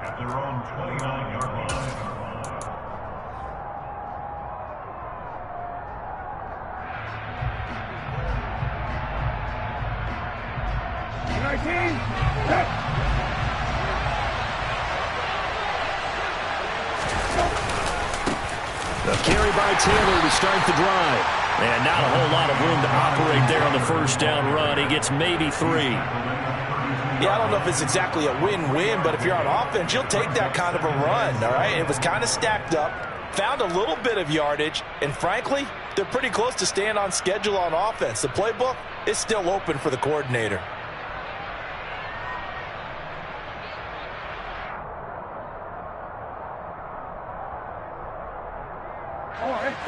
at their own 29-yard line. The carry by Taylor to start the drive. And not a whole lot of room to operate there on the first down run. He gets maybe 3. Yeah, I don't know if it's exactly a win-win, but if you're on offense, you'll take that kind of a run, all right? It was kind of stacked up, found a little bit of yardage, and frankly, they're pretty close to staying on schedule on offense. The playbook is still open for the coordinator.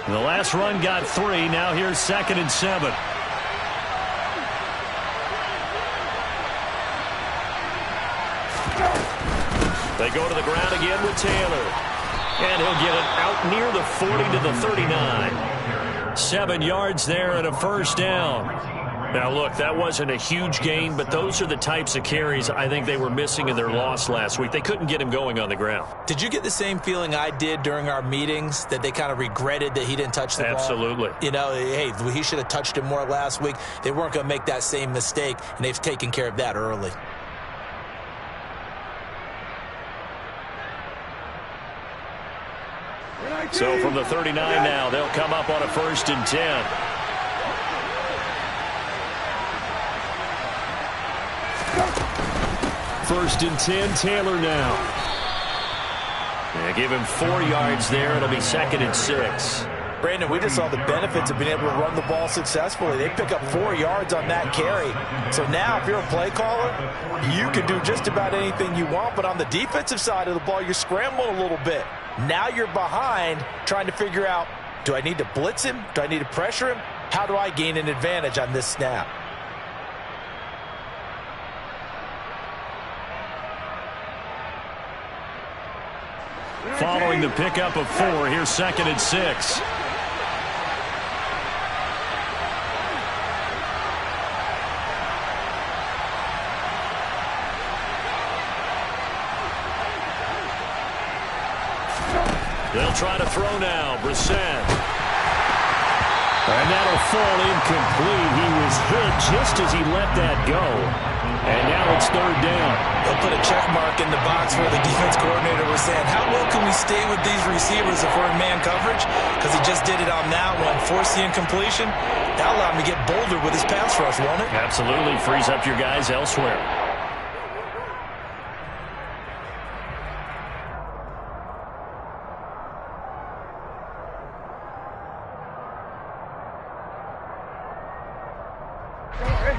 The last run got 3. Now here's 2nd and 7. They go to the ground again with Taylor. And he'll get it out near the 40 to the 39. 7 yards there and a first down. Now, look, that wasn't a huge gain, but those are the types of carries I think they were missing in their loss last week. They couldn't get him going on the ground. Did you get the same feeling I did during our meetings, that they kind of regretted that he didn't touch the ball? Absolutely. You know, hey, he should have touched it more last week. They weren't going to make that same mistake, and they've taken care of that early. So from the 39 now, they'll come up on a 1st and 10. First and 10, Taylor now. Yeah, give him 4 yards there. It'll be 2nd and 6. Brandon, we just saw the benefits of being able to run the ball successfully. They pick up 4 yards on that carry. So now, if you're a play caller, you can do just about anything you want. But on the defensive side of the ball, you're scrambling a little bit. Now you're behind, trying to figure out, do I need to blitz him? Do I need to pressure him? How do I gain an advantage on this snap? Following the pickup of 4, here's 2nd and 6. They'll try to throw now. Brissett. And that'll fall incomplete. He was hit just as he let that go. And now it's 3rd down. They'll put a check mark in the box where the defense coordinator was saying, how well can we stay with these receivers if we're in man coverage? Because he just did it on that one. Force the incompletion. That'll allow him to get bolder with his pass rush, won't it? Absolutely. Frees up your guys elsewhere.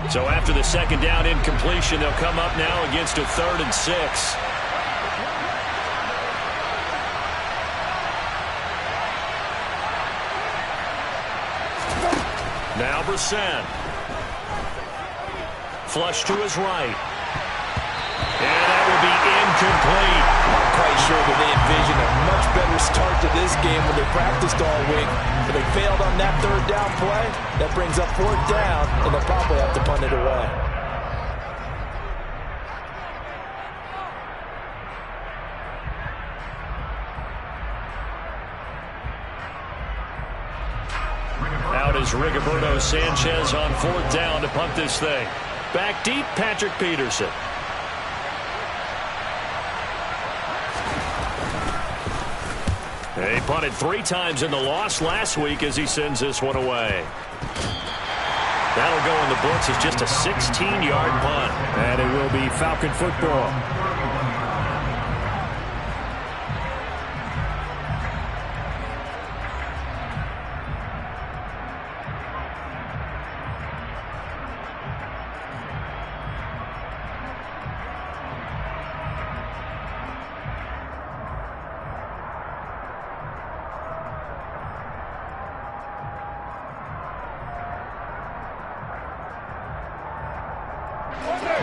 So after the 2nd down incompletion, they'll come up now against a 3rd and 6. Now Brissett. Flush to his right. And that will be incomplete. I'm quite sure that they envisioned a much better start to this game when they practiced all week. But they failed on that 3rd down play. That brings up 4th down, and they'll probably have to punt it away. Out is Rigoberto Sanchez on 4th down to punt this thing. Back deep, Patrick Peterson. He punted 3 times in the loss last week as he sends this one away. That'll go in the books as just a 16-yard punt. And it will be Falcon football.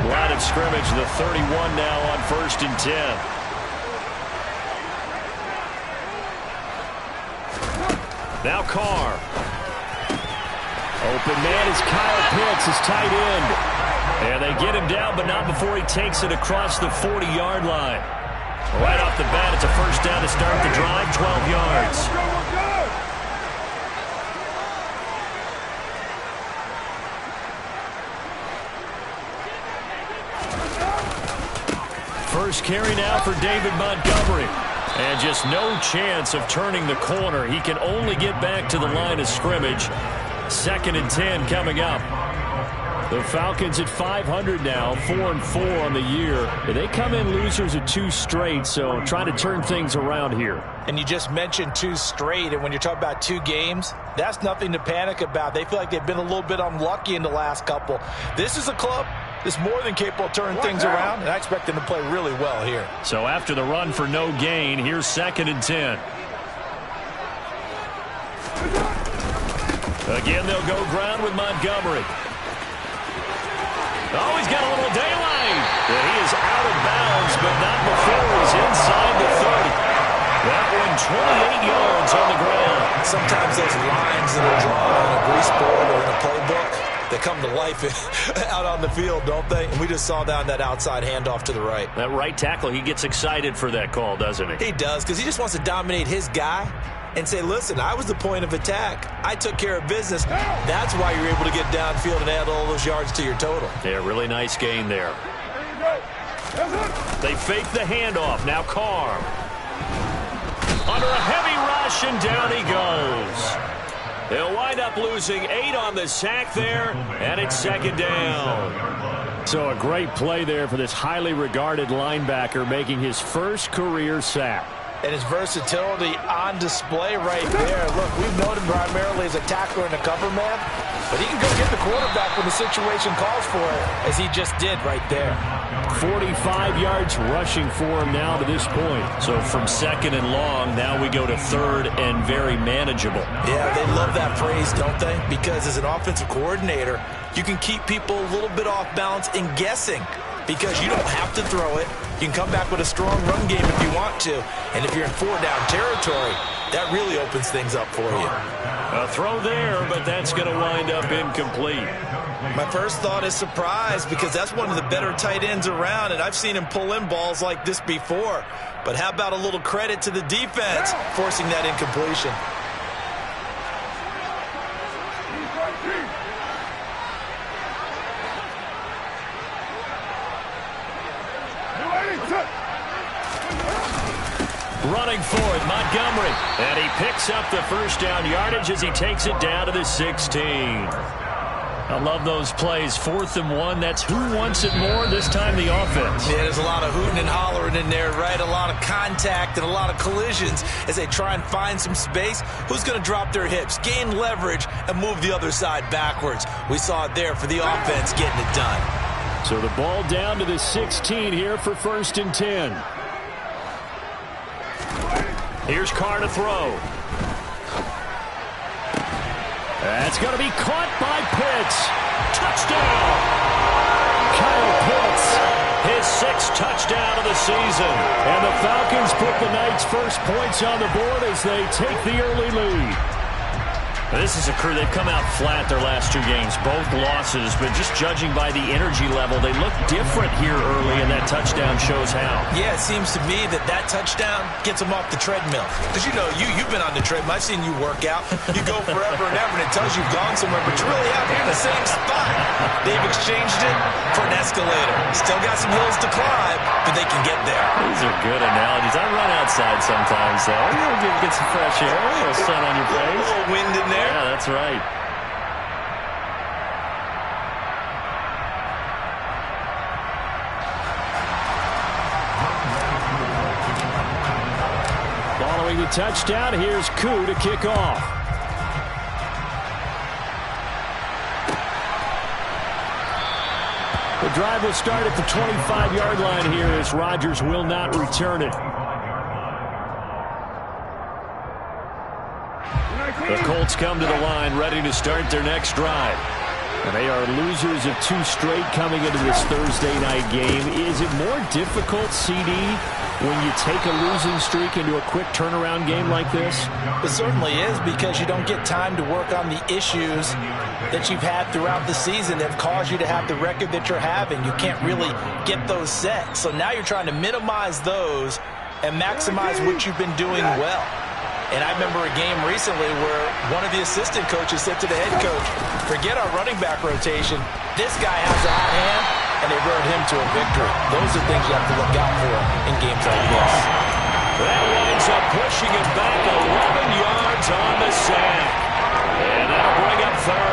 Line of scrimmage, the 31 now on 1st and 10. Now Carr. Open man is Kyle Pitts, his tight end. And they get him down, but not before he takes it across the 40-yard line. Right off the bat, it's a first down to start the drive, 12 yards. First carry now for David Montgomery. And just no chance of turning the corner. He can only get back to the line of scrimmage. 2nd and 10 coming up. The Falcons at 500 now, 4-4 on the year. They come in losers of 2 straight, so trying to turn things around here. And you just mentioned 2 straight, and when you're talking about 2 games, that's nothing to panic about. They feel like they've been a little bit unlucky in the last couple. This is a club that's more than capable of turning things around, and I expect them to play really well here. So after the run for no gain, here's 2nd and 10. Again, they'll go ground with Montgomery. Oh, he's got a little daylight. Yeah, he is out of bounds, but not before he's inside the 30. That one 28 yards on the ground. Sometimes those lines that are drawn on a grease board or in a playbook, they come to life out on the field, don't they? And we just saw down that outside handoff to the right. That right tackle, he gets excited for that call, doesn't he? He does, because he just wants to dominate his guy and say, listen, I was the point of attack. I took care of business. That's why you're able to get downfield and add all those yards to your total. Yeah, really nice gain there. They fake the handoff. Now Carr. Under a heavy rush, and down he goes. They'll wind up losing 8 on the sack there, and it's 2nd down. So a great play there for this highly regarded linebacker, making his first career sack. And his versatility on display right there. Look, we've known him primarily as a tackler and a cover man, but he can go get the quarterback when the situation calls for it, as he just did right there. 45 yards rushing for him now to this point. So from 2nd and long, now we go to 3rd and very manageable. Yeah, they love that phrase, don't they? Because as an offensive coordinator, you can keep people a little bit off balance and guessing, because you don't have to throw it. You can come back with a strong run game if you want to. And if you're in 4-down territory, that really opens things up for you. A throw there, but that's going to wind up incomplete. My first thought is surprise, because that's one of the better tight ends around, and I've seen him pull in balls like this before. But how about a little credit to the defense forcing that incompletion? Running forward, Montgomery. And he picks up the first down yardage as he takes it down to the 16. I love those plays. 4th and 1. That's who wants it more, this time the offense. Yeah, there's a lot of hooting and hollering in there, right? A lot of contact and a lot of collisions as they try and find some space. Who's going to drop their hips, gain leverage, and move the other side backwards? We saw it there for the offense getting it done. So the ball down to the 16 here for 1st and 10. Here's Carr to throw. That's going to be caught by Pitts. Touchdown! Kyle Pitts, his 6th touchdown of the season. And the Falcons put the Knights' first points on the board as they take the early lead. This is a crew, they've come out flat their last 2 games, both losses, but just judging by the energy level, they look different here early, and that touchdown shows how. Yeah, it seems to me that touchdown gets them off the treadmill. Because, you know, you've been on the treadmill. I've seen you work out. You go forever and ever, and it tells you've gone somewhere, but you're really out here in the same spot. They've exchanged it for an escalator. Still got some hills to climb, but they can get there. These are good analogies. I run outside sometimes, though. You get some fresh air, a little sun on your face. A little wind in there. Yeah, that's right. Following the touchdown, here's Koo to kick off. The drive will start at the 25-yard line here as Rodgers will not return it. The Colts come to the line ready to start their next drive. And they are losers of 2 straight coming into this Thursday night game. Is it more difficult, CD, when you take a losing streak into a quick turnaround game like this? It certainly is, because you don't get time to work on the issues that you've had throughout the season that have caused you to have the record that you're having. You can't really get those set. So now you're trying to minimize those and maximize what you've been doing well. And I remember a game recently where one of the assistant coaches said to the head coach, forget our running back rotation. This guy has a hot hand, and they rode him to a victory. Those are things you have to look out for in games like this. That winds up pushing him back 11 yards on the sack. And that'll bring up third.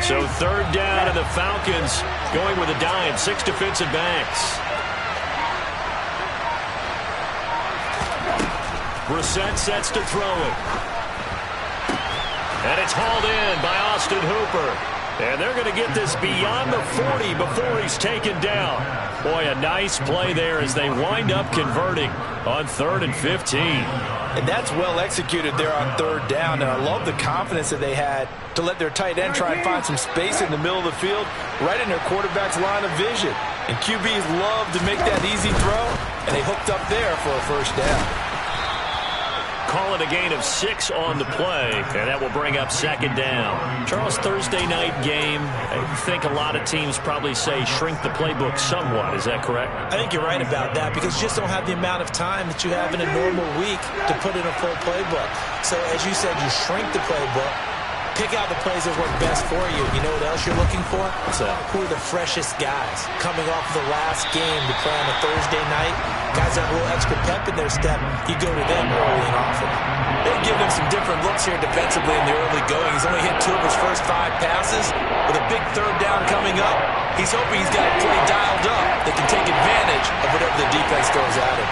So third down, and the Falcons going with a dime. 6 defensive backs. Brissett sets to throw it. And it's hauled in by Austin Hooper. And they're going to get this beyond the 40 before he's taken down. Boy, a nice play there as they wind up converting on 3rd and 15. And that's well executed there on third down. And I love the confidence that they had to let their tight end try and find some space in the middle of the field, right in their quarterback's line of vision. And QBs love to make that easy throw, and they hooked up there for a first down. Call it a gain of 6 on the play, and that will bring up second down. Charles, Thursday night game, I think a lot of teams probably say shrink the playbook somewhat. Is that correct? I think you're right about that because you just don't have the amount of time that you have in a normal week to put in a full playbook. So as you said, you shrink the playbook, pick out the plays that work best for you. You know what else you're looking for? What's that? Who are the freshest guys coming off the last game to play on a Thursday night? Guys that have a little extra pep in their step, you go to them early and often. They've given him some different looks here defensively in the early going. He's only hit 2 of his first 5 passes. With a big third down coming up, he's hoping he's got a play dialed up that can take advantage of whatever the defense throws at him.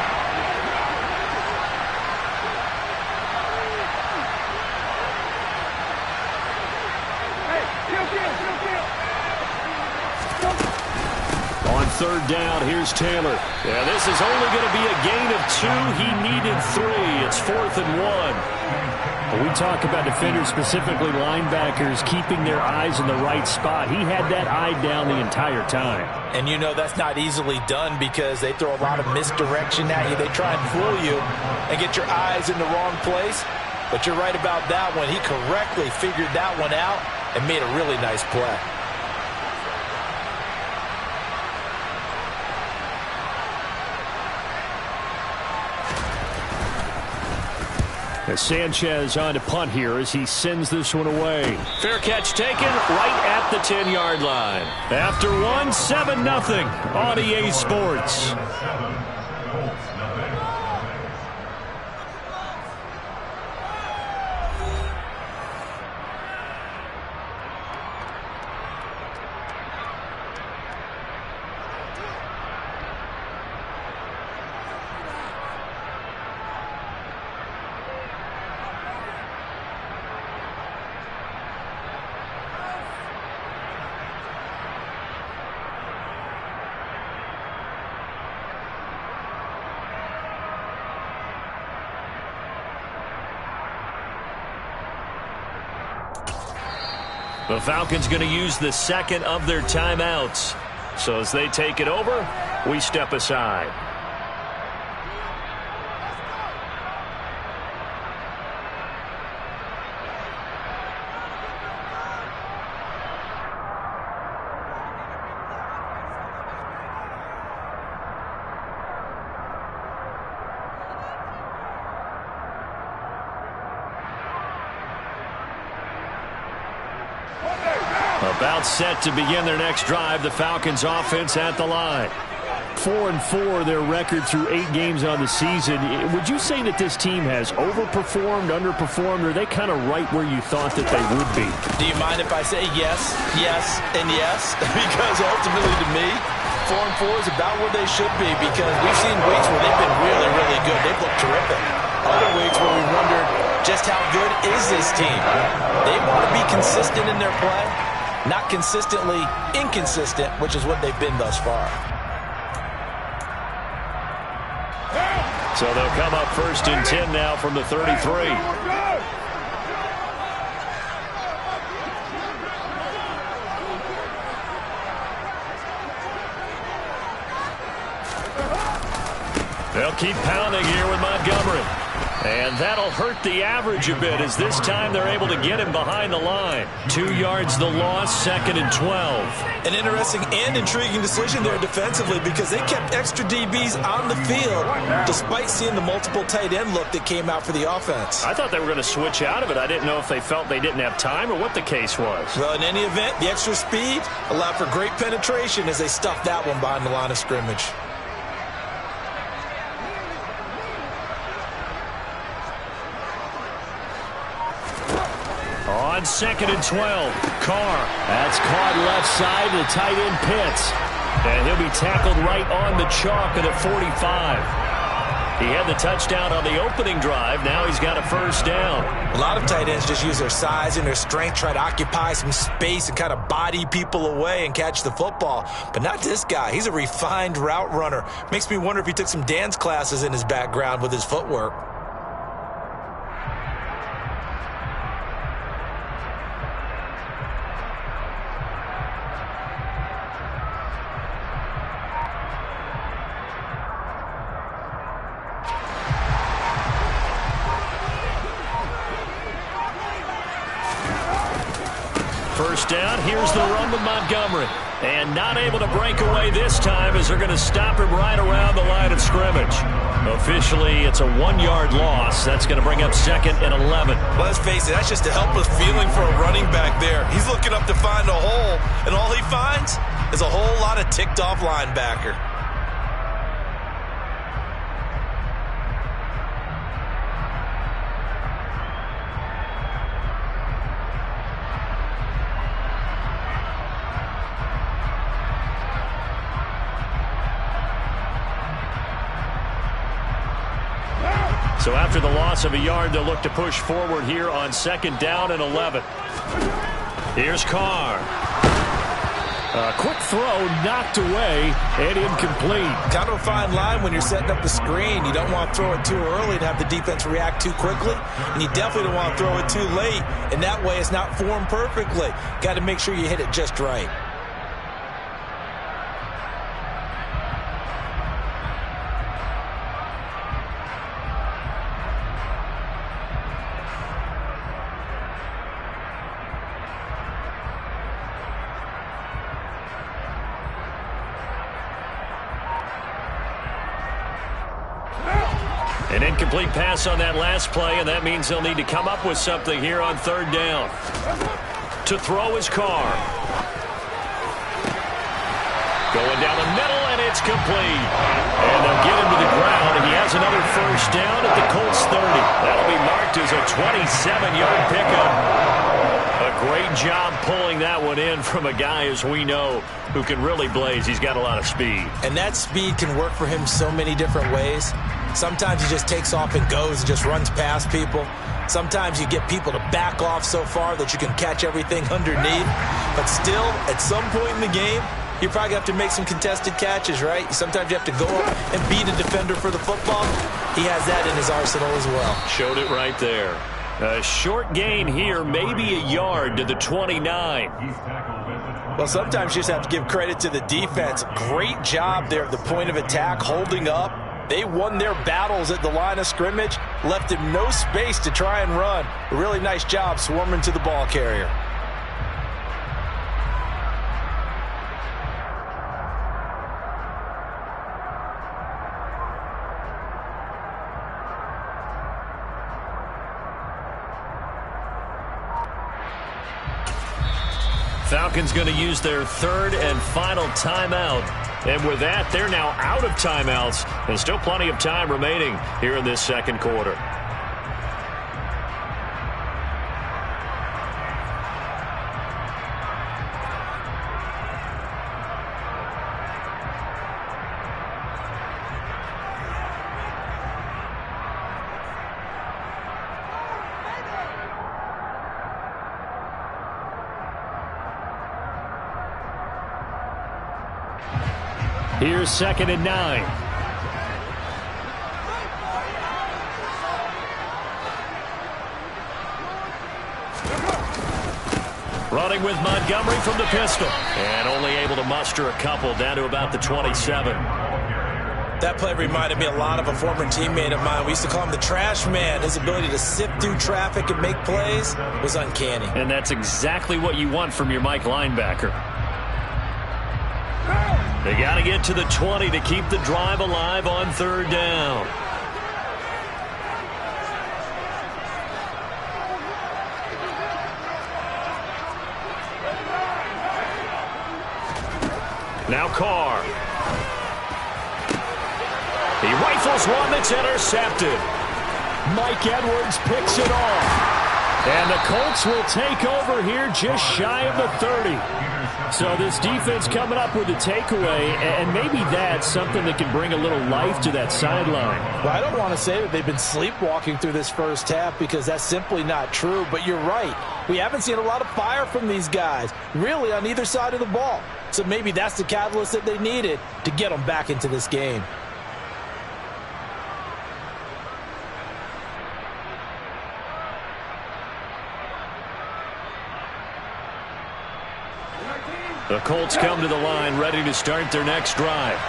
Third down, here's Taylor. Yeah, this is only going to be a gain of 2. He needed 3. It's 4th and 1. When we talk about defenders, specifically linebackers, keeping their eyes in the right spot. He had that eye down the entire time. And you know that's not easily done because they throw a lot of misdirection at you. They try and fool you and get your eyes in the wrong place. But you're right about that one. He correctly figured that one out and made a really nice play. Sanchez on to punt here as he sends this one away. Fair catch taken right at the 10-yard line. After 1, 7-0 on EA Sports. The Falcons going to use the second of their timeouts. So as they take it over, we step aside. About set to begin their next drive. The Falcons offense at the line. 4-4 their record through 8 games on the season. Would you say that this team has overperformed, underperformed, or are they kind of right where you thought that they would be? Do you mind if I say yes, yes, and yes? Because ultimately to me, 4-4 is about where they should be because we've seen weeks where they've been really, really good. They've looked terrific. Other weeks where we wondered just how good is this team. They want to be consistent in their play. Not consistently inconsistent, which is what they've been thus far. So they'll come up 1st and 10 now from the 33. They'll keep pounding here with Montgomery. And that'll hurt the average a bit as this time they're able to get him behind the line. 2 yards the loss, 2nd and 12. An interesting and intriguing decision there defensively because they kept extra DBs on the field despite seeing the multiple tight end look that came out for the offense. I thought they were going to switch out of it. I didn't know if they felt they didn't have time or what the case was. Well, in any event, the extra speed allowed for great penetration as they stuffed that one behind the line of scrimmage. On 2nd and 12, Carr. That's caught left side to tight end Pitts. And he'll be tackled right on the chalk of the 45. He had the touchdown on the opening drive. Now he's got a first down. A lot of tight ends just use their size and their strength, try to occupy some space and kind of body people away and catch the football. But not this guy. He's a refined route runner. Makes me wonder if he took some dance classes in his background with his footwork. First down, here's the run with Montgomery. And not able to break away this time as they're going to stop him right around the line of scrimmage. Officially, it's a 1-yard loss. That's going to bring up 2nd and 11. Well, let's face it, that's just a helpless feeling for a running back there. He's looking up to find a hole, and all he finds is a whole lot of ticked-off linebacker. So after the loss of a yard, they'll look to push forward here on 2nd down and 11. Here's Carr. A quick throw knocked away and incomplete. Kind of a fine line when you're setting up the screen. You don't want to throw it too early and have the defense react too quickly. And you definitely don't want to throw it too late. And that way it's not formed perfectly. Got to make sure you hit it just right. An incomplete pass on that last play, and that means they'll need to come up with something here on 3rd down. To throw his Carr. Going down the middle, and it's complete. And they'll get him to the ground, and he has another first down at the Colts 30. That'll be marked as a 27-yard pickup. A great job pulling that one in from a guy, as we know, who can really blaze. He's got a lot of speed. And that speed can work for him so many different ways. Sometimes he just takes off and goes and just runs past people. Sometimes you get people to back off so far that you can catch everything underneath. But still, at some point in the game, you probably have to make some contested catches, right? Sometimes you have to go up and beat a defender for the football. He has that in his arsenal as well. Showed it right there. A short gain here, maybe a yard to the 29. Well, sometimes you just have to give credit to the defense. Great job there at the point of attack, holding up. They won their battles at the line of scrimmage, left him no space to try and run. A really nice job swarming to the ball carrier. Falcons going to use their 3rd and final timeout. And with that, they're now out of timeouts. And still plenty of time remaining here in this 2nd quarter. Here's 2nd and 9. Running with Montgomery from the pistol. And only able to muster a couple down to about the 27. That play reminded me a lot of a former teammate of mine. We used to call him the trash man. His ability to sift through traffic and make plays was uncanny. And that's exactly what you want from your Mike linebacker. They got to get to the 20 to keep the drive alive on 3rd down. Now Carr. He rifles one that's intercepted. Mike Edwards picks it off. And the Colts will take over here just shy of the 30. So this defense coming up with a takeaway, and maybe that's something that can bring a little life to that sideline. Well, I don't want to say that they've been sleepwalking through this first half because that's simply not true, but you're right. We haven't seen a lot of fire from these guys, really on either side of the ball. So maybe that's the catalyst that they needed to get them back into this game. The Colts come to the line ready to start their next drive.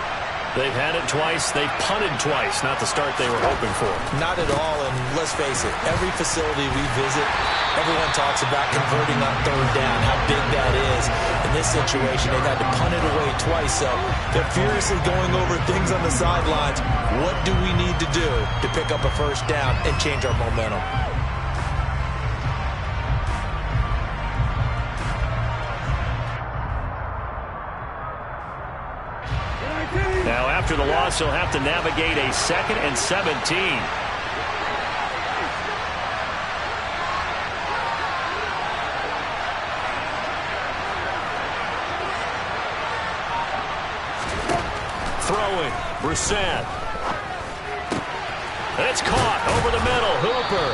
They've had it twice. They've punted twice. Not the start they were hoping for. Not at all, and let's face it, every facility we visit, everyone talks about converting on 3rd down, how big that is. In this situation, they've had to punt it away twice, so they're furiously going over things on the sidelines. What do we need to do to pick up a 1st down and change our momentum? Now, after the loss, he'll have to navigate a 2nd and 17. Throwing, Brissett. And it's caught over the middle, Hooper.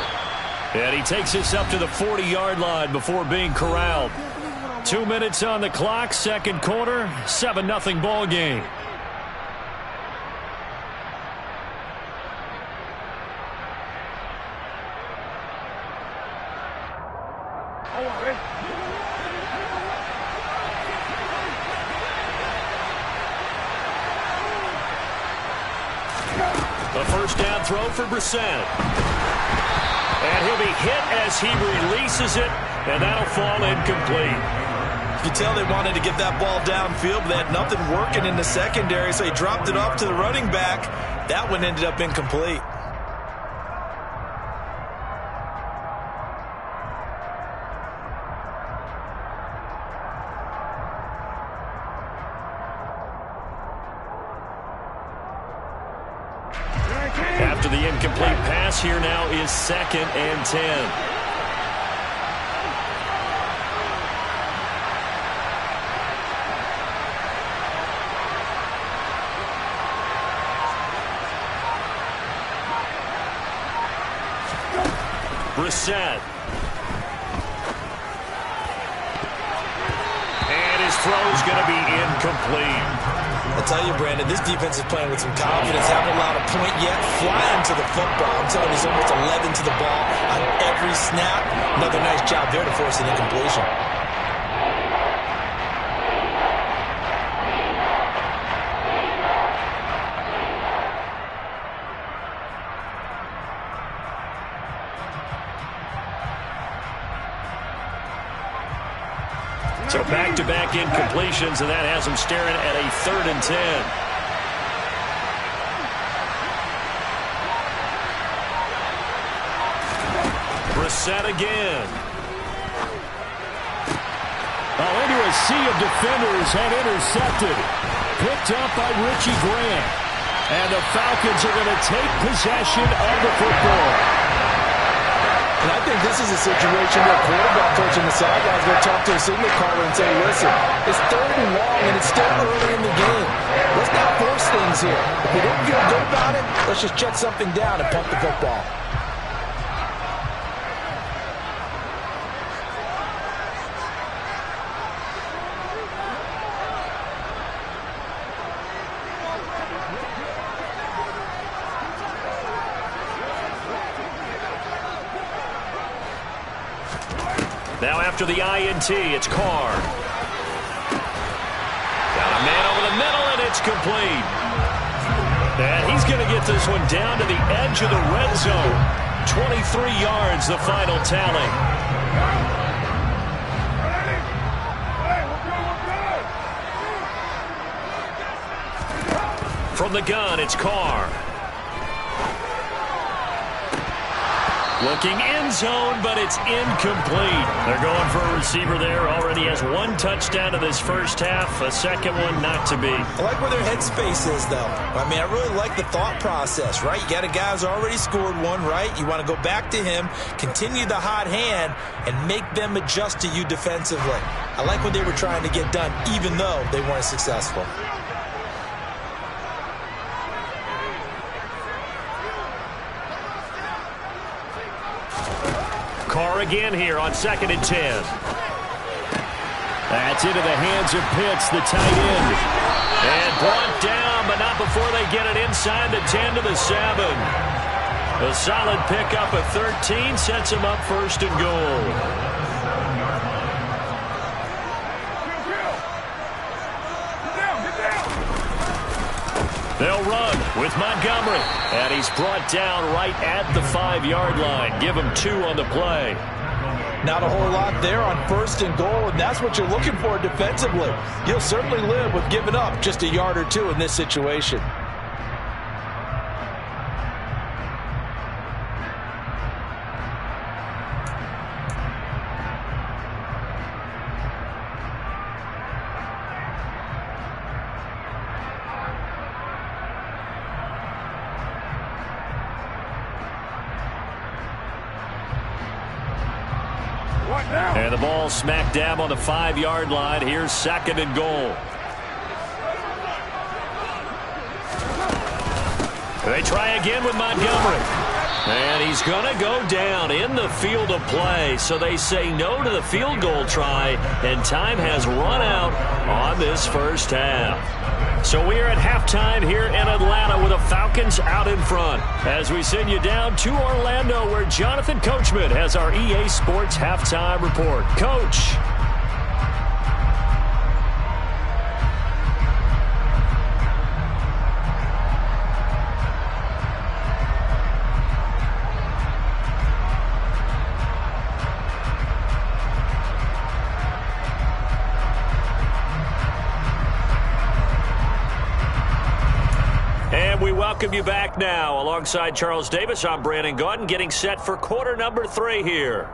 And he takes us up to the 40-yard line before being corralled. 2 minutes on the clock, 2nd quarter, 7-0 ball game. A 1st down throw for Brissett. And he'll be hit as he releases it, and that'll fall incomplete. You can tell they wanted to get that ball downfield, but they had nothing working in the secondary, so he dropped it off to the running back. That one ended up incomplete. After the incomplete pass, here now is 2nd and 10. Brissett. And his throw is going to be incomplete. I'll tell you, Brandon, this defense is playing with some confidence. Haven't allowed a point yet. Flying to the football. I'm telling you, there's almost 11 to the ball on every snap. Another nice job there to force an incompletion. So back-to-back incompletions, and that has them staring at a 3rd and 10. Brissett again. Into a sea of defenders and intercepted. Picked up by Richie Grant. And the Falcons are going to take possession of the football. And I think this is a situation where quarterback coach on the sidelines will talk to a signal caller and say, listen, it's 3rd and long and it's still early in the game. Let's not force things here. If we don't feel good about it, let's just check something down and pump the football. Now after the INT, it's Carr. Got a man over the middle, and it's complete. going to get this one down to the edge of the red zone. 23 yards, the final tally. From the gun, it's Carr. Looking end zone, but it's incomplete. They're going for a receiver there. Already has one touchdown in this first half. A second one not to be. I like where their headspace is, though. I mean, I really like the thought process, right? You got a guy who's already scored one, right? You want to go back to him, continue the hot hand, and make them adjust to you defensively. I like what they were trying to get done, even though they weren't successful. Carr again here on 2nd and 10. That's into the hands of Pitts, the tight end. And brought down, but not before they get it inside the 10 to the 7. A solid pickup of 13 sets him up 1st and goal. They'll run with Montgomery. And he's brought down right at the 5-yard line. Give him 2 on the play. Not a whole lot there on 1st and goal, and that's what you're looking for defensively. You'll certainly live with giving up just a yard or 2 in this situation. And the ball smack dab on the 5-yard line. Here's 2nd and goal. They try again with Montgomery. And he's going to go down in the field of play. So they say no to the field goal try. And time has run out on this first half. So we are at halftime here in Atlanta with the Falcons out in front. As we send you down to Orlando, where Jonathan Coachman has our EA Sports halftime report. Coach. We welcome you back now. Alongside Charles Davis, I'm Brandon Gaudin, getting set for quarter number 3 here.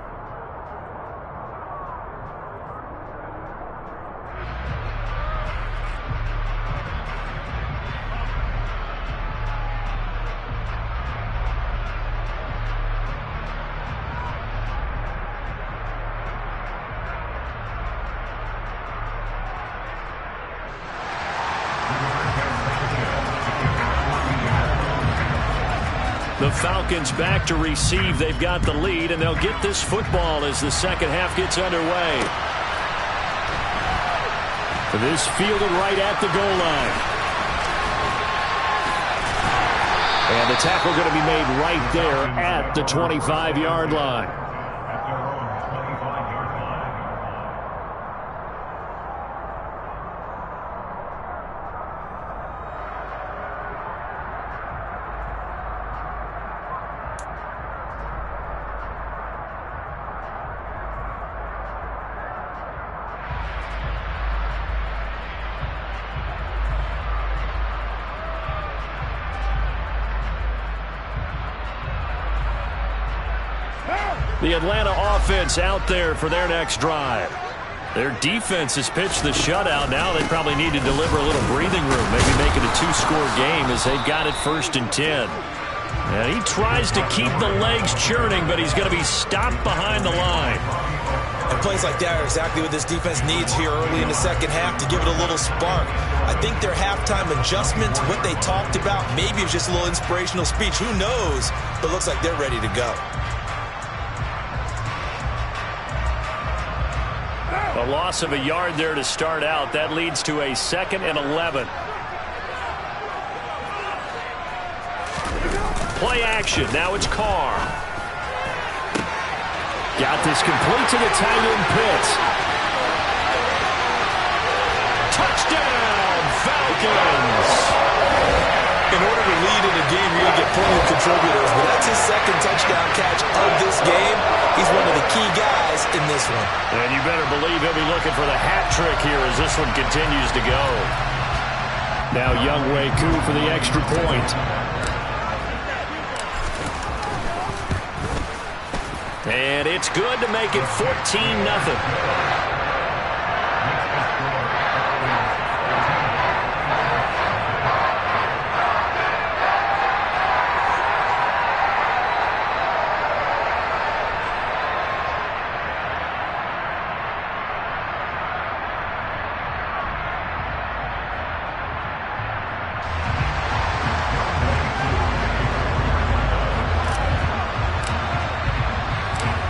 The Falcons back to receive. They've got the lead, and they'll get this football as the second half gets underway. This fielded right at the goal line. And the tackle going to be made right there at the 25-yard line. The Atlanta offense out there for their next drive. Their defense has pitched the shutout. Now they probably need to deliver a little breathing room, maybe make it a 2-score game as they've got it 1st and 10. And he tries to keep the legs churning, but he's going to be stopped behind the line. And plays like that are exactly what this defense needs here early in the second half to give it a little spark. I think their halftime adjustments, what they talked about, maybe it was just a little inspirational speech. Who knows? But it looks like they're ready to go. A loss of a yard there to start out. That leads to a 2nd and 11. Play action. Now it's Carr. Got this complete to the tight end Pitts. Touchdown, Falcons! In order to lead in a your game, you're going to get plenty of contributors, but that's his second touchdown catch of this game. He's one of the key guys in this one. And you better believe he'll be looking for the hat trick here as this one continues to go. Now Younghoe Koo for the extra point. And it's good to make it 14-0.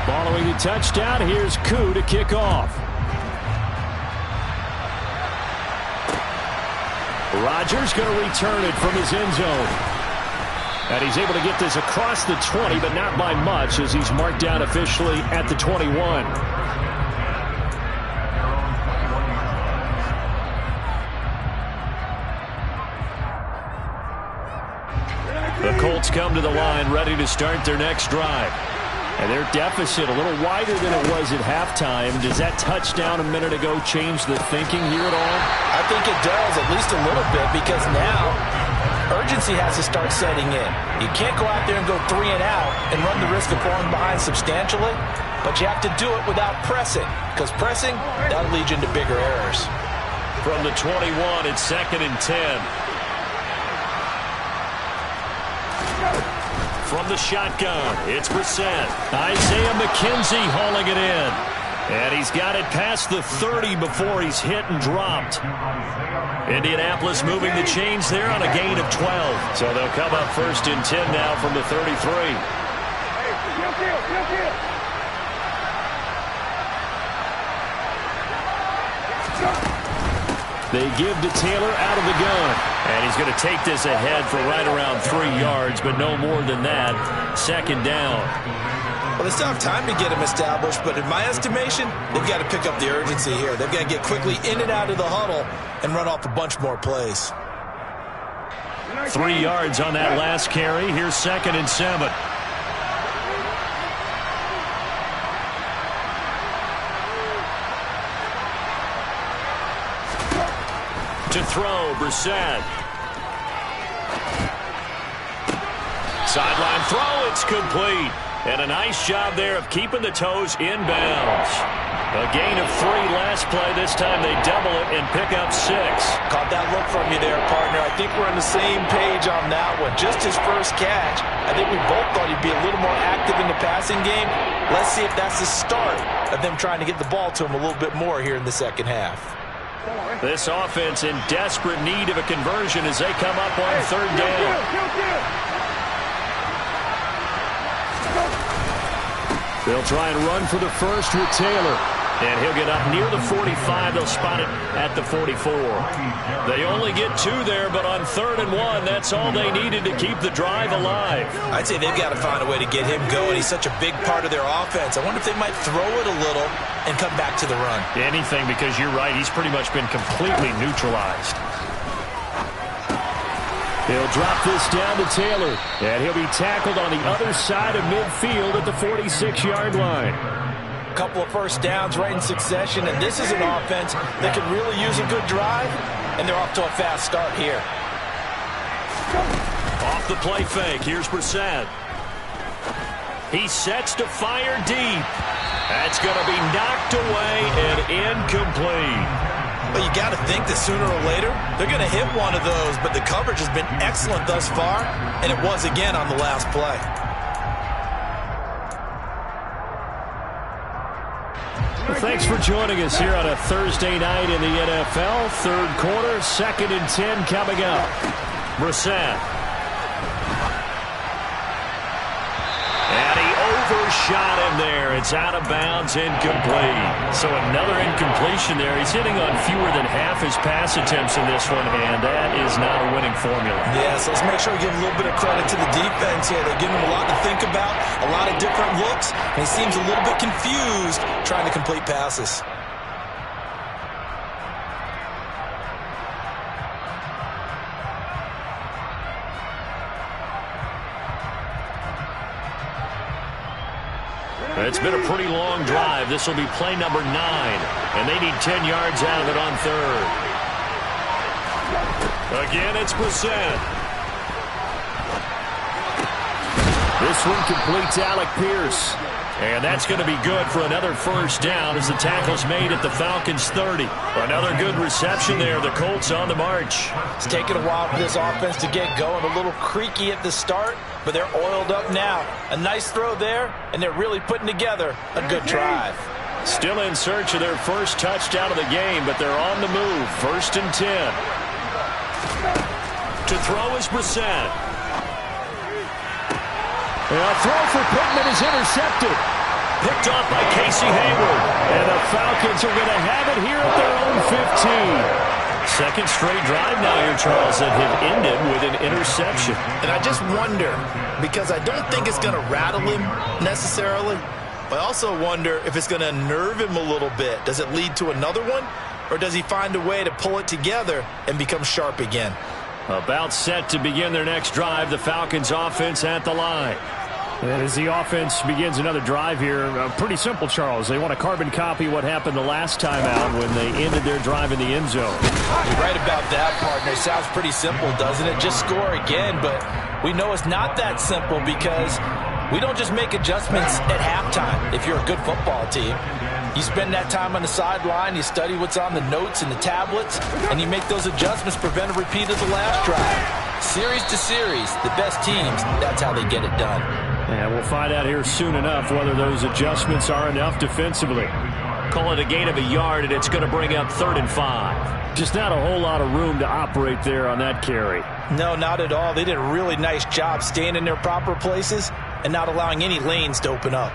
Following the touchdown, here's Koo to kick off. Rodgers going to return it from his end zone. And he's able to get this across the 20, but not by much as he's marked down officially at the 21. The Colts come to the line ready to start their next drive. And their deficit a little wider than it was at halftime. Does that touchdown a minute ago change the thinking here at all? I think it does, at least a little bit, because now urgency has to start setting in. You can't go out there and go 3 and out and run the risk of falling behind substantially, but you have to do it without pressing, because pressing, that'll lead you into bigger errors. From the 21, it's 2nd and 10. From the shotgun, it's Brissett. Isaiah McKenzie hauling it in. And he's got it past the 30 before he's hit and dropped. Indianapolis moving the chains there on a gain of 12. So they'll come up 1st and 10 now from the 33. They give to Taylor out of the gun. And he's going to take this ahead for right around 3 yards, but no more than that. 2nd down. Well, they still have time to get him established, but in my estimation, they've got to pick up the urgency here. They've got to get quickly in and out of the huddle and run off a bunch more plays. 3 yards on that last carry. Here's 2nd and 7. To throw, Brissett. Sideline throw, it's complete. And a nice job there of keeping the toes inbounds. A gain of 3 last play. This time they double it and pick up 6. Caught that look from you there, partner. I think we're on the same page on that one. Just his first catch. I think we both thought he'd be a little more active in the passing game. Let's see if that's the start of them trying to get the ball to him a little bit more here in the second half. This offense in desperate need of a conversion as they come up on 3rd down. They'll try and run for the first with Taylor. And he'll get up near the 45. They'll spot it at the 44. They only get 2 there, but on 3rd and 1, that's all they needed to keep the drive alive. I'd say they've got to find a way to get him going. He's such a big part of their offense. I wonder if they might throw it a little and come back to the run. Anything, because you're right. He's pretty much been completely neutralized. He'll drop this down to Taylor, and he'll be tackled on the other side of midfield at the 46-yard line. Couple of first downs right in succession, and this is an offense that could really use a good drive, and they're off to a fast start here. Off the play fake, here's Brissett. He sets to fire deep. That's going to be knocked away and incomplete. But you got to think that sooner or later, they're going to hit one of those, but the coverage has been excellent thus far, and it was again on the last play. Well, thanks for joining us here on a Thursday night in the NFL. 3rd quarter, 2nd and 10 coming up. Brissett. And he overshot him there. It's out of bounds, incomplete. So another incompletion there. He's hitting on fewer than half his pass attempts in this one, and that is not a winning formula. Yeah, so let's make sure we give a little bit of credit to the defense here. They're giving him a lot to think about, a lot of different looks, and he seems a little bit confused trying to complete passes. It's been a pretty long drive. This will be play number 9, and they need 10 yards out of it on third. Again, it's Brissett. This one completes Alec Pierce. And that's going to be good for another first down as the tackle's made at the Falcons' 30. Another good reception there. The Colts on the march. It's taken a while for this offense to get going. A little creaky at the start, but they're oiled up now. A nice throw there, and they're really putting together a good drive. Still in search of their first touchdown of the game, but they're on the move. 1st and 10. To throw is Brissett. A throw for Pittman is intercepted. Picked off by Casey Hayward. And the Falcons are going to have it here at their own 15. Second straight drive now here, Charles, that have ended with an interception. And I just wonder, because I don't think it's going to rattle him necessarily, but I also wonder if it's going to nerve him a little bit. Does it lead to another one, or does he find a way to pull it together and become sharp again? About set to begin their next drive, the Falcons offense at the line. And as the offense begins another drive here, pretty simple, Charles. They want to carbon copy what happened the last time out when they ended their drive in the end zone. You're right about that, partner. Sounds pretty simple, doesn't it? Just score again, but we know it's not that simple because we don't just make adjustments at halftime if you're a good football team. You spend that time on the sideline, you study what's on the notes and the tablets, and you make those adjustments, prevent a repeat of the last drive. Series to series, the best teams, that's how they get it done. And we'll find out here soon enough whether those adjustments are enough defensively. Call it a gain of a yard, and it's going to bring up 3rd and 5. Just not a whole lot of room to operate there on that carry. No, not at all. They did a really nice job staying in their proper places and not allowing any lanes to open up.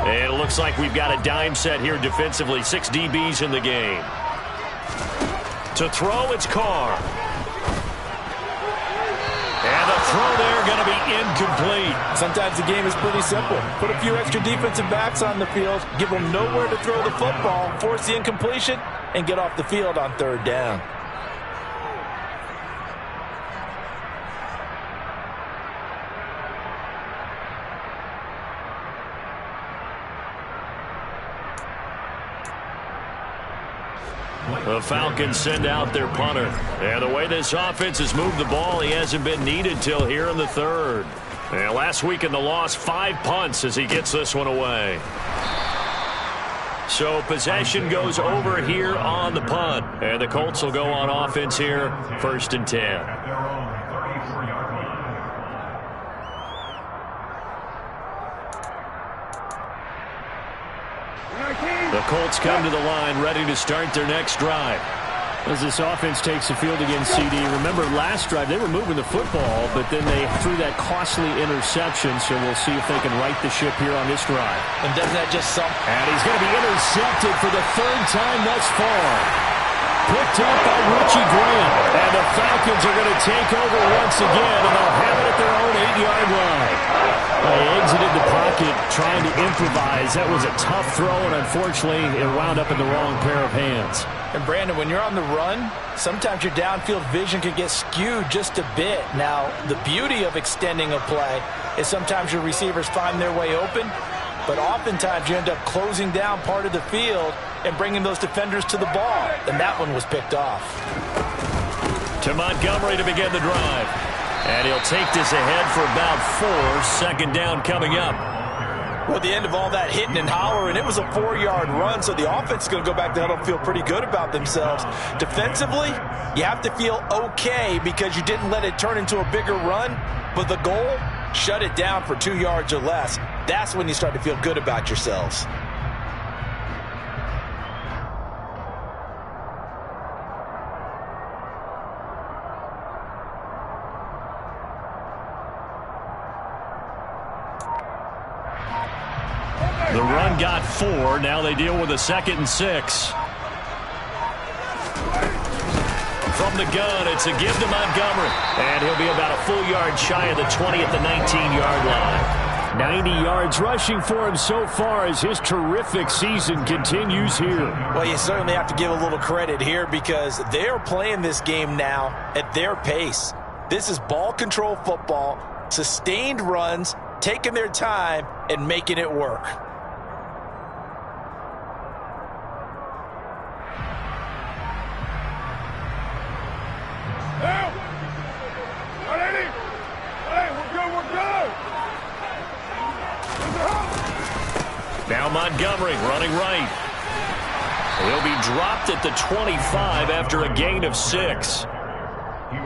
And it looks like we've got a dime set here defensively. 6 DBs in the game. To throw, it's Carr. And the throw there going to be incomplete. Sometimes the game is pretty simple. Put a few extra defensive backs on the field, give them nowhere to throw the football, force the incompletion, and get off the field on 3rd down. The Falcons send out their punter. And the way this offense has moved the ball, he hasn't been needed till here in the 3rd. And last week in the loss, 5 punts as he gets this one away. So possession goes over here on the punt. And the Colts will go on offense here, 1st and 10. The Colts come to the line ready to start their next drive. As this offense takes the field against CD, remember last drive they were moving the football, but then they threw that costly interception, so we'll see if they can right the ship here on this drive. And doesn't that just sum? And he's going to be intercepted for the 3rd time thus far. Picked up by Richie Grant. And the Falcons are going to take over once again, and they'll have it at their own 8-yard line. They exited the pocket trying to improvise. That was a tough throw, and unfortunately, it wound up in the wrong pair of hands. And Brandon, when you're on the run, sometimes your downfield vision can get skewed just a bit. Now, the beauty of extending a play is sometimes your receivers find their way open, but oftentimes you end up closing down part of the field and bringing those defenders to the ball. And that one was picked off. To Montgomery to begin the drive. And he'll take this ahead for about 4. 2nd down coming up. Well, at the end of all that hitting and hollering, it was a 4-yard run, so the offense is going to go back to huddle and feel pretty good about themselves. Defensively, you have to feel okay because you didn't let it turn into a bigger run, but the goal, shut it down for 2 yards or less. That's when you start to feel good about yourselves. The run got 4. Now they deal with a 2nd and 6. From the gun, it's a give to Montgomery. And he'll be about a full yard shy of the 20 at the 19-yard line. 90 yards rushing for him so far as his terrific season continues here. Well, you certainly have to give a little credit here because they are playing this game now at their pace. This is ball control football, sustained runs, taking their time and making it work. Now Montgomery running right. He'll be dropped at the 25 after a gain of 6.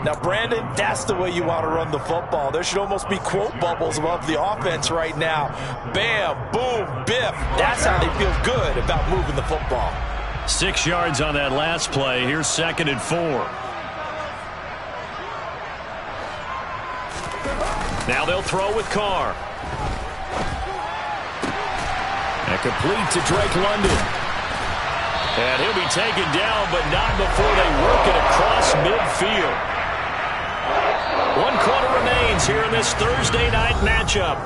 Now, Brandon, that's the way you want to run the football. There should almost be quote bubbles above the offense right now. Bam, boom, biff. That's how they feel good about moving the football. 6 yards on that last play. Here's 2nd and 4. Now they'll throw with Carr. And complete to Drake London. And he'll be taken down, but not before they work it across midfield. 1 quarter remains here in this Thursday night matchup.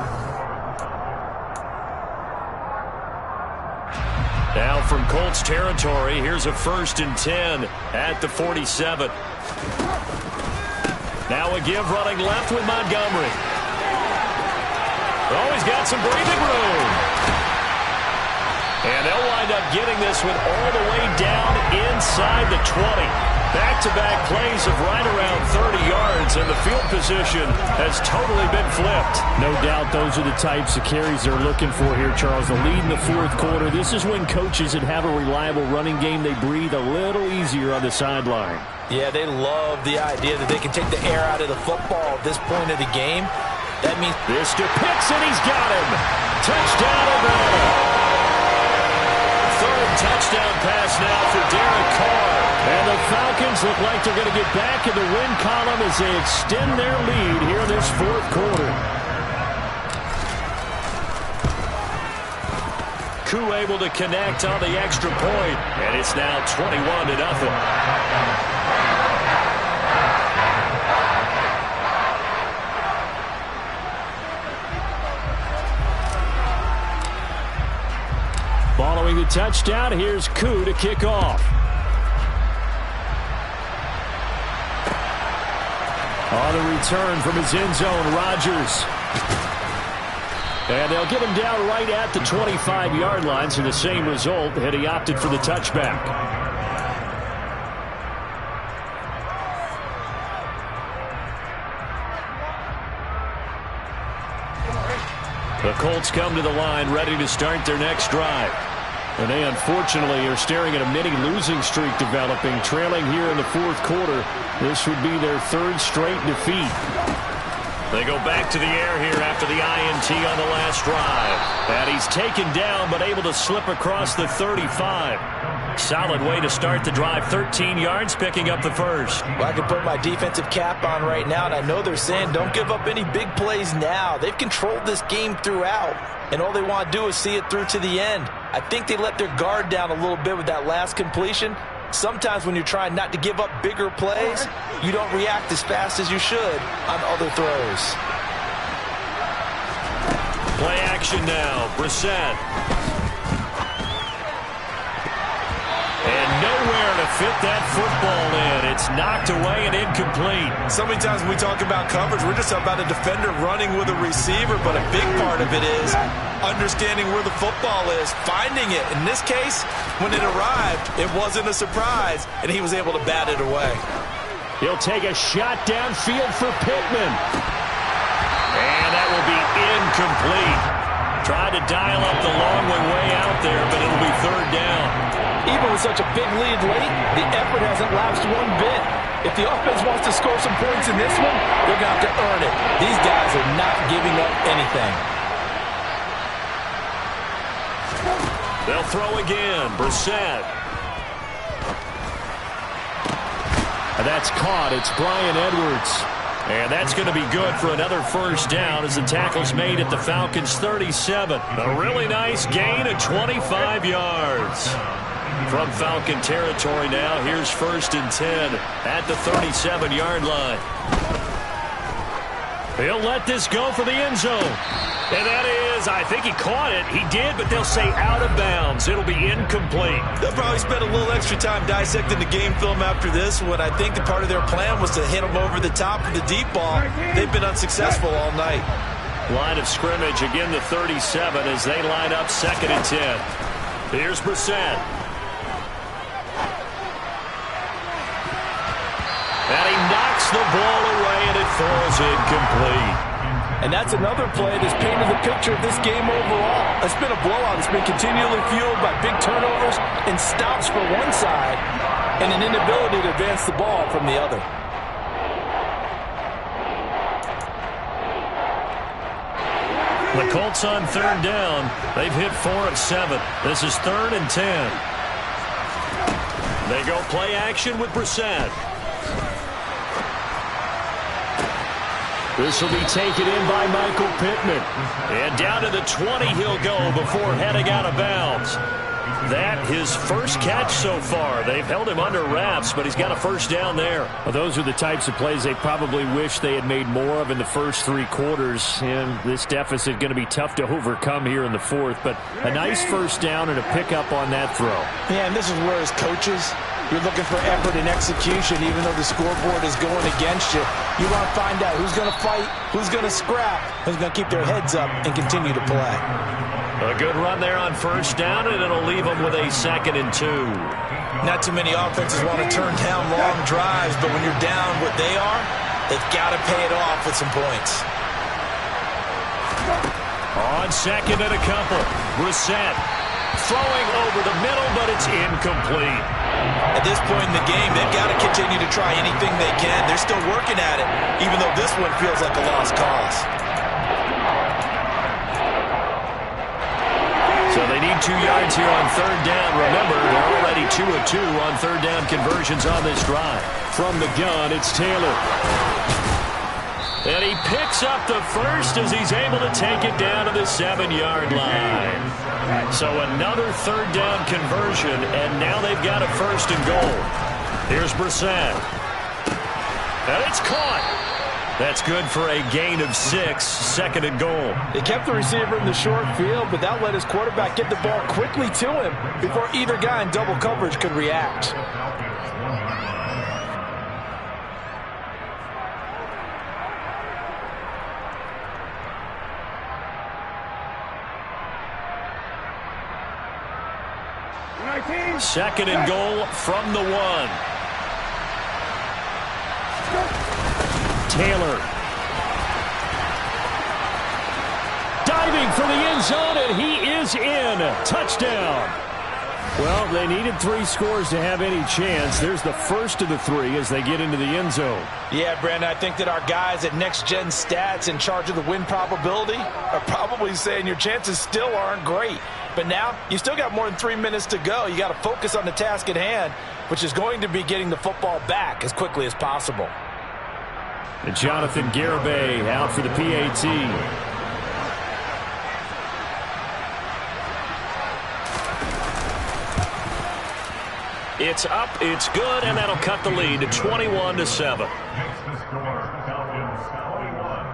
Now from Colts territory, here's a 1st and 10 at the 47. Now a give running left with Montgomery. Oh, he's got some breathing room. And they'll wind up getting this one all the way down inside the 20. Back-to-back plays of right around 30 yards, and the field position has totally been flipped. No doubt those are the types of carries they're looking for here, Charles. The lead in the 4th quarter. This is when coaches that have a reliable running game, they breathe a little easier on the sideline. Yeah, they love the idea that they can take the air out of the football at this point of the game. That means this to Pitts, and he's got him. Touchdown, Atlanta. 3rd touchdown pass now for Derek Carr. And the Falcons look like they're going to get back in the win column as they extend their lead here in this 4th quarter. Koo able to connect on the extra point, and it's now 21-0. Following the touchdown, here's Koo to kick off. On the return from his end zone, Rodgers. And they'll get him down right at the 25-yard line, so the same result had he opted for the touchback. The Colts come to the line ready to start their next drive. And they unfortunately are staring at a mini losing streak developing, trailing here in the 4th quarter. This would be their 3rd straight defeat. They go back to the air here after the INT on the last drive. And he's taken down but able to slip across the 35. Solid way to start the drive. 13 yards, picking up the 1st. Well, I can put my defensive cap on right now, and I know they're saying don't give up any big plays now. They've controlled this game throughout, and all they want to do is see it through to the end. I think they let their guard down a little bit with that last completion. Sometimes when you're trying not to give up bigger plays, you don't react as fast as you should on other throws. Play action now. Brissett. And nowhere to fit that football in. It's knocked away and incomplete. So many times when we talk about coverage, we're just about a defender running with a receiver, but a big part of it is understanding where the football is, finding it. In this case, when it arrived, it wasn't a surprise, and he was able to bat it away. He'll take a shot downfield for Pittman. And that will be incomplete. Tried to dial up the long way out there, but it'll be 3rd down. Even with such a big lead late, the effort hasn't lapsed one bit. If the offense wants to score some points in this one, they're going to have to earn it. These guys are not giving up anything. They'll throw again. Brissett. And that's caught. It's Bryan Edwards. And that's going to be good for another 1st down as the tackle's made at the Falcons' 37. A really nice gain of 25 yards. From Falcon territory now, here's 1st and 10 at the 37-yard line. He'll let this go for the end zone. And that is, I think he caught it. He did, but they'll say out of bounds. It'll be incomplete. They'll probably spend a little extra time dissecting the game film after this one. I think the part of their plan was to hit them over the top for the deep ball. They've been unsuccessful all night. Line of scrimmage, again the 37 as they line up 2nd and 10. Here's Brissett. And he knocks the ball away, and it falls incomplete. And that's another play that's painted the picture of this game overall. It's been a blowout. It's been continually fueled by big turnovers and stops for one side and an inability to advance the ball from the other. The Colts on 3rd down. They've hit 4 of 7. This is 3rd and 10. They go play action with Brissett. This will be taken in by Michael Pittman. And down to the 20 he'll go before heading out of bounds. That his first catch so far. They've held him under wraps, but he's got a first down there. Well, those are the types of plays they probably wish they had made more of in the first 3 quarters. And this deficit going to be tough to overcome here in the 4th. But a nice first down and a pickup on that throw. Yeah, and this is where as coaches, you're looking for effort and execution, even though the scoreboard is going against you. You want to find out who's going to fight, who's going to scrap, who's going to keep their heads up and continue to play. A good run there on first down, and it'll leave them with a 2nd and 2. Not too many offenses want to turn down long drives, but when you're down what they are, they've got to pay it off with some points. On 2nd and a couple, Brissett throwing over the middle, but it's incomplete. At this point in the game, they've got to continue to try anything they can. They're still working at it, even though this one feels like a lost cause. So they need 2 yards here on 3rd down. Remember, they're already 2 of 2 on 3rd down conversions on this drive. From the gun, it's Taylor. And he picks up the first as he's able to take it down to the 7-yard line. So another 3rd down conversion, and now they've got a 1st and goal. Here's Brissett. And it's caught. That's good for a gain of 6, 2nd and goal. They kept the receiver in the short field, but that let his quarterback get the ball quickly to him before either guy in double coverage could react. Second and goal from the 1. Taylor. Diving for the end zone, and he is in. Touchdown. Well, they needed 3 scores to have any chance. There's the first of the 3 as they get into the end zone. Yeah, Brandon, I think that our guys at Next Gen Stats in charge of the win probability are probably saying your chances still aren't great. But now, you still got more than 3 minutes to go. You got to focus on the task at hand, which is going to be getting the football back as quickly as possible. And Jonathan Garibay out for the PAT. It's up, it's good, and that'll cut the lead to 21-7. Makes the score Falcons 21,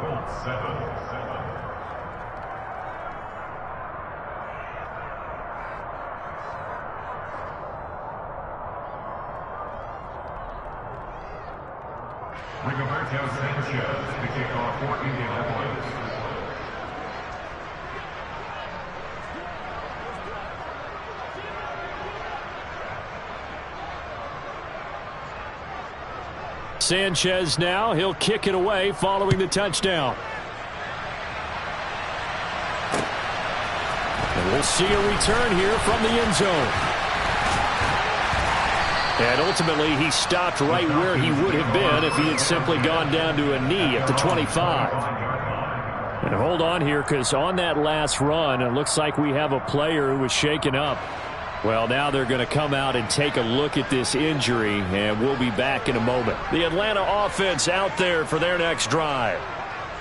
Colts 7. Rigoberto Sanchez to kick off for Indianapolis. Sanchez now, he'll kick it away following the touchdown. And we'll see a return here from the end zone. And ultimately, he stopped right where he would have been if he had simply gone down to a knee at the 25. And hold on here, because on that last run, it looks like we have a player who was shaken up. Well, now they're going to come out and take a look at this injury, and we'll be back in a moment. The Atlanta offense out there for their next drive.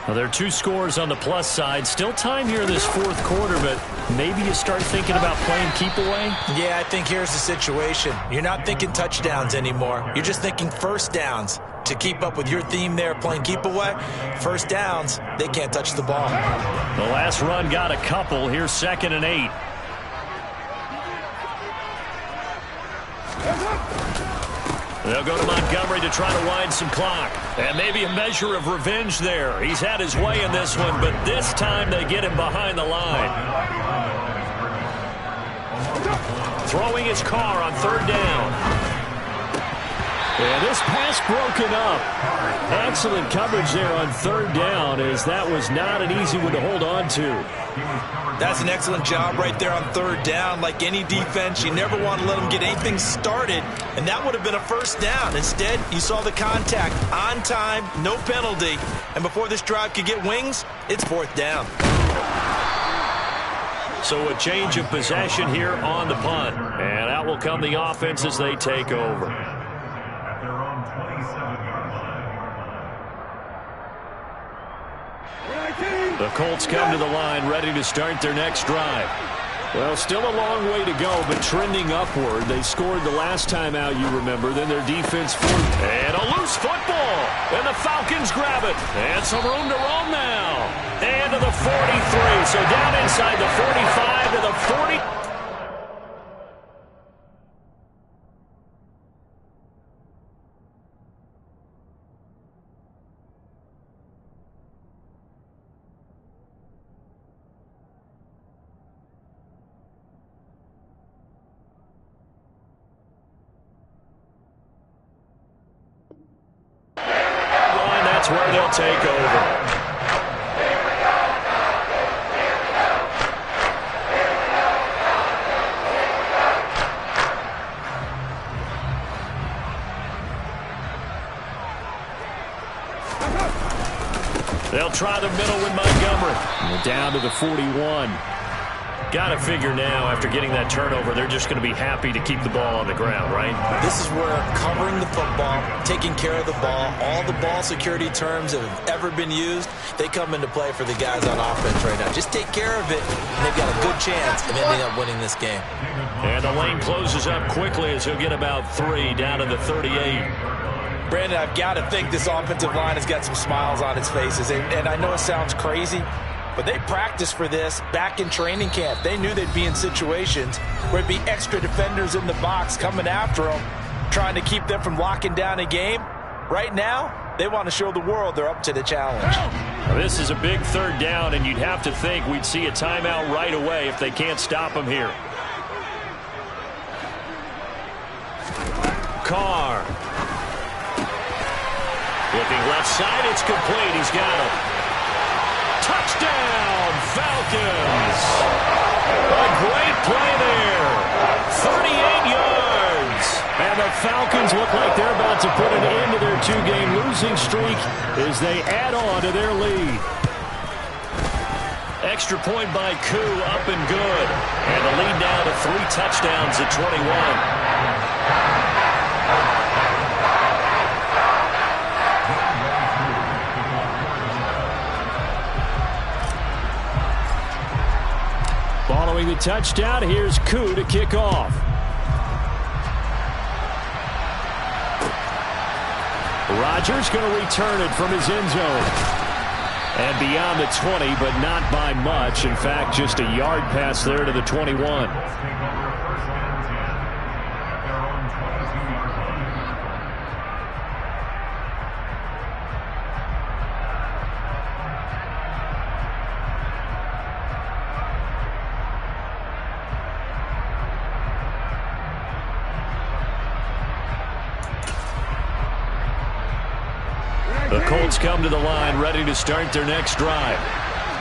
Well, there are 2 scores on the plus side. Still time here in this 4th quarter, but maybe you start thinking about playing keep away? Yeah, I think here's the situation. You're not thinking touchdowns anymore. You're just thinking first downs. to keep up with your theme there playing keep away. First downs, they can't touch the ball. The last run got a couple. Here's 2nd and 8. They'll go to Montgomery to try to wind some clock. And maybe a measure of revenge there. He's had his way in this one, but this time they get him behind the line. Throwing his car on 3rd down. And this pass broken up. Excellent coverage there on 3rd down, as that was not an easy one to hold on to. That's an excellent job right there on 3rd down. Like any defense, you never want to let them get anything started, and that would have been a first down. Instead, you saw the contact on time, no penalty, and before this drive could get wings, it's 4th down. So a change of possession here on the punt, and out will come the offense as they take over. At their own 27-yard line. The Colts come to the line ready to start their next drive. Well, still a long way to go, but trending upward. They scored the last time out, you remember. Then their defense forced. And a loose football. And the Falcons grab it. And some room to roam now. And to the 43. So down inside the 45 to the 40. That's where they'll take over. They'll try the middle with Montgomery. And down to the 41. Got to figure now, after getting that turnover, they're just going to be happy to keep the ball on the ground, right? This is where covering the football, taking care of the ball, all the ball security terms that have ever been used, they come into play for the guys on offense right now. Just take care of it, and they've got a good chance of ending up winning this game. And the lane closes up quickly as he'll get about 3 down to the 38. Brandon, I've got to think this offensive line has got some smiles on its faces. And I know it sounds crazy, but they practiced for this back in training camp. They knew they'd be in situations where there'd be extra defenders in the box coming after them, trying to keep them from locking down a game. Right now, they want to show the world they're up to the challenge. This is a big 3rd down, and you'd have to think we'd see a timeout right away if they can't stop them here. Carr. Looking left side, it's complete. He's got him. Touchdown, Falcons. A great play there. 38 yards. And the Falcons look like they're about to put an end to their 2-game losing streak as they add on to their lead. Extra point by Koo, up and good. And the lead now to 3 touchdowns at 21. Following the touchdown, here's Koo to kick off. Rodgers going to return it from his end zone. And beyond the 20, but not by much. In fact, just a yard pass there to the 21. The Colts come to the line ready to start their next drive.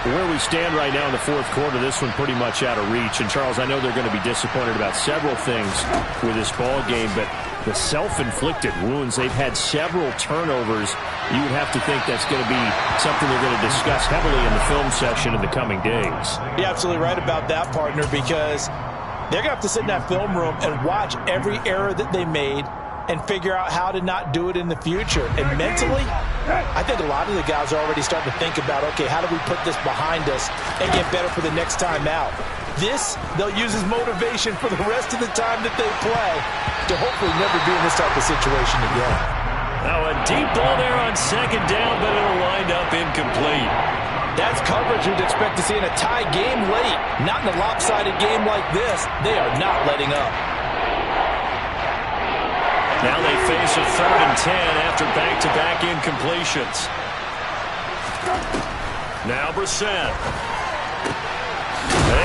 Where we stand right now in the 4th quarter, this one pretty much out of reach. And, Charles, I know they're going to be disappointed about several things with this ball game, but the self-inflicted wounds, they've had several turnovers. You would have to think that's going to be something they're going to discuss heavily in the film session in the coming days. You're absolutely right about that, partner, because they're going to have to sit in that film room and watch every error that they made and figure out how to not do it in the future. And mentally, I think a lot of the guys are already starting to think about, okay, how do we put this behind us and get better for the next time out? This, they'll use as motivation for the rest of the time that they play to hopefully never be in this type of situation again. Now a deep ball there on second down, but it'll wind up incomplete. That's coverage you'd expect to see in a tie game late. Not in a lopsided game like this. They are not letting up. Now they face a 3rd and 10 after back-to-back incompletions. Now Brissett.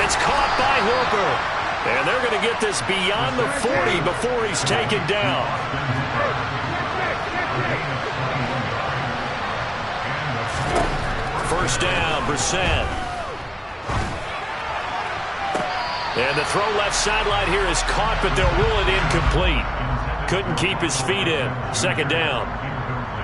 It's caught by Hooper. And they're going to get this beyond the 40 before he's taken down. First down, Brissett. And the throw left sideline here is caught, but they'll rule it incomplete. Couldn't keep his feet in. Second down.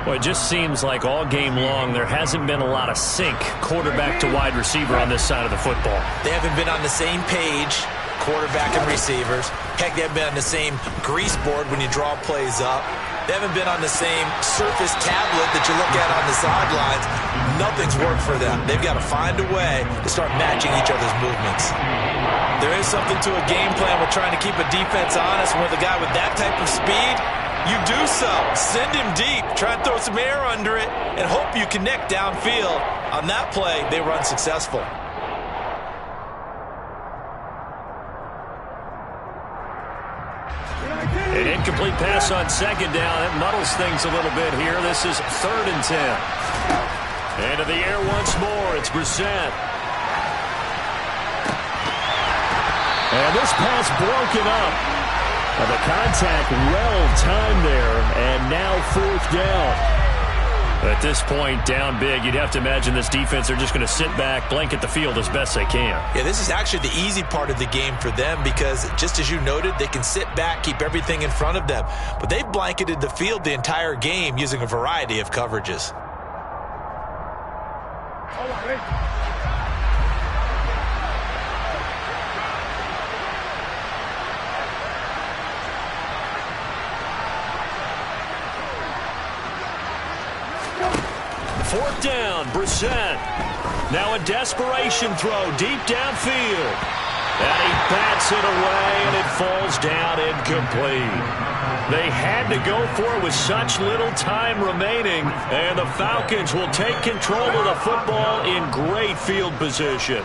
Well, it just seems like all game long there hasn't been a lot of sync quarterback to wide receiver on this side of the football. They haven't been on the same page, quarterback and receivers. Heck, they haven't been on the same grease board when you draw plays up. They haven't been on the same surface tablet that you look at on the sidelines. Nothing's worked for them. They've got to find a way to start matching each other's movements. There is something to a game plan with trying to keep a defense honest. With a guy with that type of speed, you do so. Send him deep. Try and throw some air under it and hope you connect downfield. On that play, they were unsuccessful. An incomplete pass on second down. That muddles things a little bit here. This is 3rd and 10. Into the air once more. It's Brissett. And this pass broken up. And the contact well-timed there. And now 4th down. At this point, down big, you'd have to imagine this defense, they're just going to sit back, blanket the field as best they can. Yeah, this is actually the easy part of the game for them because, just as you noted, they can sit back, keep everything in front of them. But they've blanketed the field the entire game using a variety of coverages. Fourth down, Brissett. Now a desperation throw deep downfield. And he bats it away, and it falls down incomplete. They had to go for it with such little time remaining, and the Falcons will take control of the football in great field position.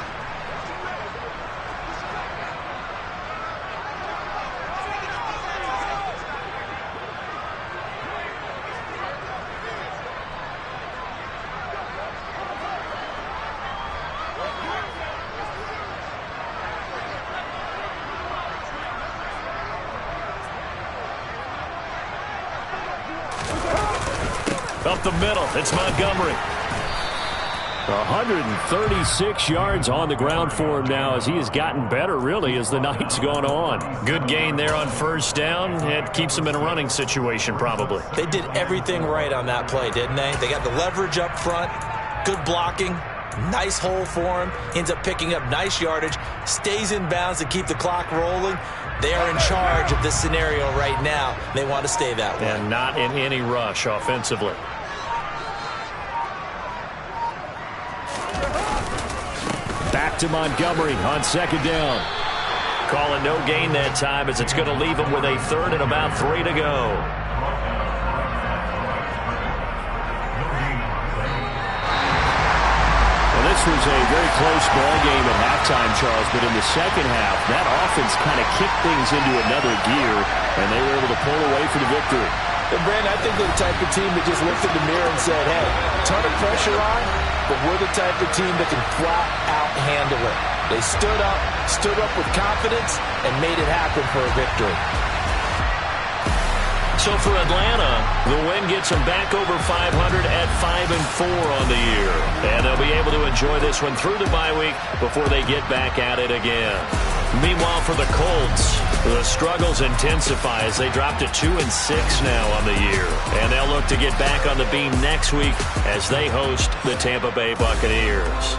Up the middle, it's Montgomery. 136 yards on the ground for him now as he has gotten better, really, as the night's gone on. Good gain there on first down. It keeps him in a running situation, probably. They did everything right on that play, didn't they? They got the leverage up front, good blocking, nice hole for him, ends up picking up nice yardage, stays in bounds to keep the clock rolling. They are in charge of this scenario right now. They want to stay that way. And not in any rush offensively. Back to Montgomery on second down. Call it no gain that time as it's going to leave him with a 3rd and about 3 to go. Well, this was a very close ball game at halftime, Charles, but in the second half, that offense kind of kicked things into another gear, and they were able to pull away for the victory. And Brandon, I think they're the type of team that just looked in the mirror and said, hey, ton of pressure on, but we're the type of team that can flat out handle it. They stood up with confidence, and made it happen for a victory. So for Atlanta, the win gets them back over 500 at 5-4 on the year. And they'll be able to enjoy this one through the bye week before they get back at it again. Meanwhile, for the Colts, the struggles intensify as they drop to 2-6 now on the year. And they'll look to get back on the beam next week as they host the Tampa Bay Buccaneers.